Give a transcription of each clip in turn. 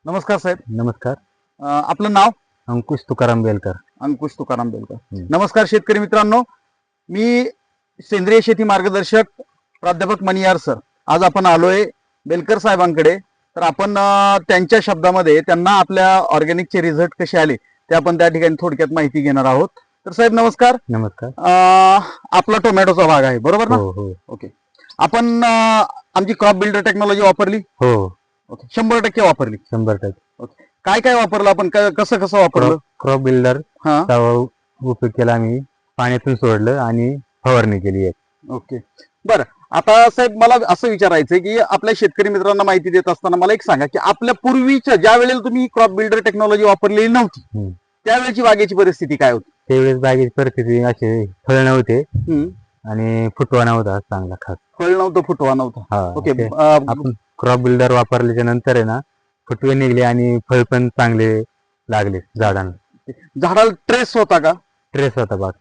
नमस्कार साहेब. नमस्कार. आपलं नाव? अंकुश तुकाराम बेलकर. अंकुश तुकाराम बेलकर. नमस्कार शेतकरी मित्रांनो, मी सेंद्रिय शेती मार्गदर्शक प्राध्यापक मणियार सर. आज आपण आलोय बेलकर साहेबांकडे. तर आपण त्यांच्या शब्दामध्ये त्यांना आपल्या ऑर्गॅनिकचे रिझल्ट कसे आले ते आपण त्या ठिकाणी थोडक्यात माहिती घेणार आहोत. तर साहेब नमस्कार. नमस्कार. आपला टोमॅटोचा भाग आहे बरोबर ना? हो हो. ओके. आपण आमची क्रॉप बिल्डर टेक्नॉलॉजी वापरली? हो. ओके. 100% वापरली? 100%. ओके. काय काय वापरलं आपण? कसं कसं वापरलं? क्रॉप बिल्डर हा. उपयोग केला आम्ही. पाण्यातून सोडलं आणि फवारणी केली आहे. ओके. बरं, आता साहेब मला असं विचारायचंय की आपल्या शेतकरी मित्रांना माहिती देत असताना मला एक सांगा की आपल्या पूर्वीच्या ज्या वेळेला तुम्ही क्रॉप बिल्डर टेक्नॉलॉजी वापरलेली नव्हती त्यावेळेची बागेची परिस्थिती काय होती? त्यावेळेस बागेची परिस्थिती अशी फळ नव्हते आणि फुटवा नव्हता चांगला खास. फळ नव्हतं, फुटवा नव्हता. ओके. आपण क्रॉप बिल्डर वापरल्याच्या नंतर आहे ना फुटवे निघले आणि फळ पण चांगले लागले झाडांना. झाडाला ट्रेस होता का? ट्रेस होता बाग.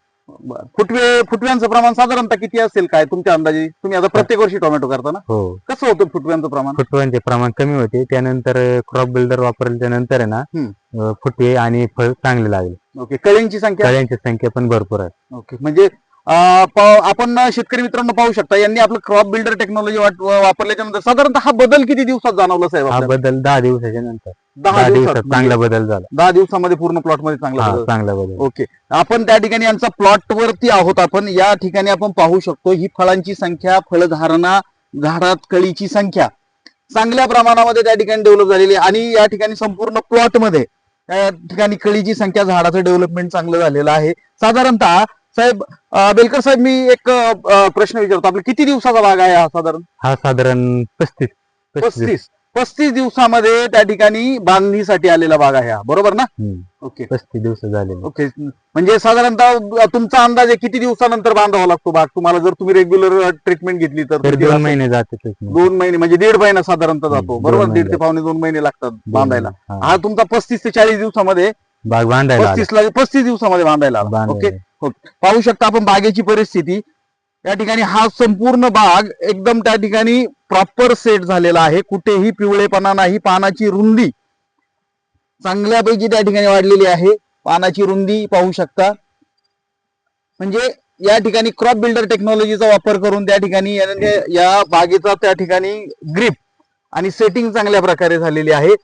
फुटव्यांचं प्रमाण साधारणतः किती असेल काय तुमच्या अंदाजे? तुम्ही आता प्रत्येक वर्षी टोमॅटो करता ना? हो. कसं होतं फुटव्यांचं प्रमाण? फुटव्यांचे प्रमाण कमी होते. त्यानंतर क्रॉप बिल्डर वापरल्याच्या नंतर आहे ना फुटवे आणि फळ चांगले लागले. ओके. कळ्यांची संख्या पण भरपूर आहे. ओके. म्हणजे आपण शेतकरी मित्रांनो पाहू शकता यांनी आपलं क्रॉप बिल्डर टेक्नॉलॉजी वापरल्याच्या नंतर साधारणतः हा बदल किती दिवसात जाणवला साहेब? हा बदल 10 दिवसाच्या नंतर 10 दिवसात चांगला बदल झाला. 10 दिवसामध्ये पूर्ण प्लॉट मध्ये चांगला बदल. ओके. आपण त्या ठिकाणी यांचा प्लॉट वरती आहोत. आपण या ठिकाणी आपण पाहू शकतो ही फळांची संख्या, फळधारणा, झाडात कळीची संख्या चांगल्या प्रमाणामध्ये त्या ठिकाणी डेव्हलप झालेली आहे आणि या ठिकाणी संपूर्ण प्लॉट मध्ये त्या ठिकाणी कळीची संख्या, झाडाचं डेव्हलपमेंट चांगलं झालेलं आहे. साधारणतः साहेब बेलकर साहेब मी एक प्रश्न विचारतो. आपला किती दिवसाचा भाग आहे हा साधारण? हा साधारण 35 दिवसामध्ये त्या ठिकाणी बांधणीसाठी आलेला भाग आहे हा बरोबर ना? ओके. 35 दिवस झाले. ओके. म्हणजे साधारणतः तुमचा अंदाज आहे किती दिवसानंतर बांधावा लागतो भाग तुम्हाला जर तुम्ही रेग्युलर ट्रीटमेंट घेतली तर? 2 महिने जाते. 2 महिने म्हणजे 1.5 महिना साधारणतः जातो बरोबर? 1.5 ते पावणे 2 महिने लागतात बांधायला. हा तुमचा 35 ते 40 दिवसामध्ये बाग बांधायला 35 दिवसामध्ये बांधायला. ओके. पाहू शकता आपण बागेची परिस्थिती. या ठिकाणी हा संपूर्ण बाग एकदम त्या ठिकाणी प्रॉपर सेट झालेला आहे. कुठेही पिवळेपणा नाही. पानाची रुंदी चांगल्यापैकी त्या ठिकाणी वाढलेली आहे. पानाची रुंदी पाहू शकता. म्हणजे या ठिकाणी क्रॉप बिल्डर टेक्नॉलॉजीचा वापर करून त्या ठिकाणी या बागेचा त्या ठिकाणी ग्रिप आणि सेटिंग चांगल्या प्रकारे झालेली आहे.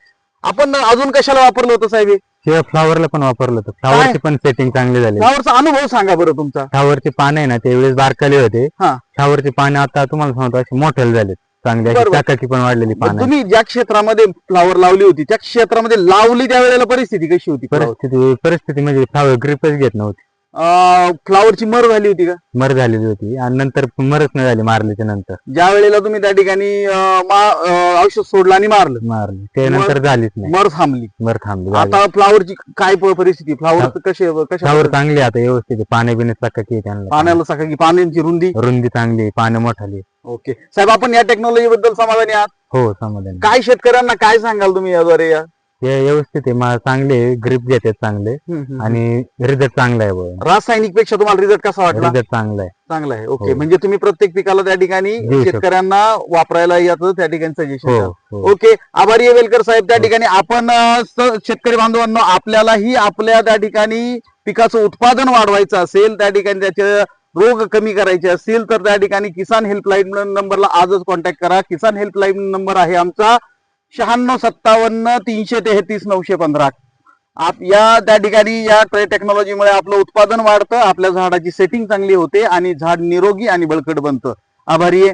आपण अजून कशाला वापरलं होतं साहेब? फ्लावरला पण वापरलं होतं. फ्लावरची पण सेटिंग चांगली झाली. फ्लावरचा अनुभव सांगा बरं तुमचा. फ्लावरचे पान आहे ना त्यावेळेस बारकाले होते. हा. फ्लावरचे पान आता तुम्हाला सांगतो असे मोठे झाले चांगले. चाकाची पण वाढलेली पान. तुम्ही ज्या क्षेत्रामध्ये फ्लावर लावली होती त्या क्षेत्रामध्ये लावली त्यावेळेला परिस्थिती कशी होती? परिस्थिती म्हणजे फ्लावर ग्रिपच घेत नव्हती. फ्लावरची मर झाली होती का? मर झालेली होती आणि नंतर मरच नाही झाली मारल्याच्या नंतर. ज्या वेळेला तुम्ही त्या ठिकाणी औषध सोडलं आणि मारलं त्यानंतर झालीच नाही. मर थांबली. आता फ्लावरची काय परिस्थिती? फ्लावर चांगली आता व्यवस्थित. पाणी बिणे चकाकी त्यांना. पाण्याला चकाकी, पाण्याची रुंदी चांगली, पानं मोठाली. ओके. साहेब आपण या टेक्नॉलॉजी बद्दल समाधानी आहात? हो समाधानी. काय शेतकऱ्यांना काय सांगाल तुम्ही याद्वारे? व्यवस्थित आहे. चांगले ग्रिप घेतात चांगले आणि रिझल्ट चांगला आहे. रासायनिक पेक्षा तुम्हाला रिझल्ट कसा वाटला? रिझल्ट चांगला आहे. ओके. म्हणजे तुम्ही प्रत्येक पिकाला त्या ठिकाणी शेतकऱ्यांना वापरायला याचं त्या ठिकाणी सजेशन. ओके. आभारी आहे वेलकर साहेब. त्या ठिकाणी आपण शेतकरी बांधवांनो आपल्यालाही आपल्या त्या ठिकाणी पिकाचं उत्पादन वाढवायचं असेल, त्या ठिकाणी त्याचे रोग कमी करायचे असतील तर त्या ठिकाणी किसान हेल्पलाईन नंबरला आजच कॉन्टॅक्ट करा. किसान हेल्पलाईन नंबर आहे आमचा 9657 333 915. या त्या ठिकाणी या टेक्नॉलॉजीमुळे आपलं उत्पादन वाढतं, आपल्या झाडाची सेटिंग चांगली होते आणि झाड निरोगी आणि बळकट बनतं. आभारी आहे.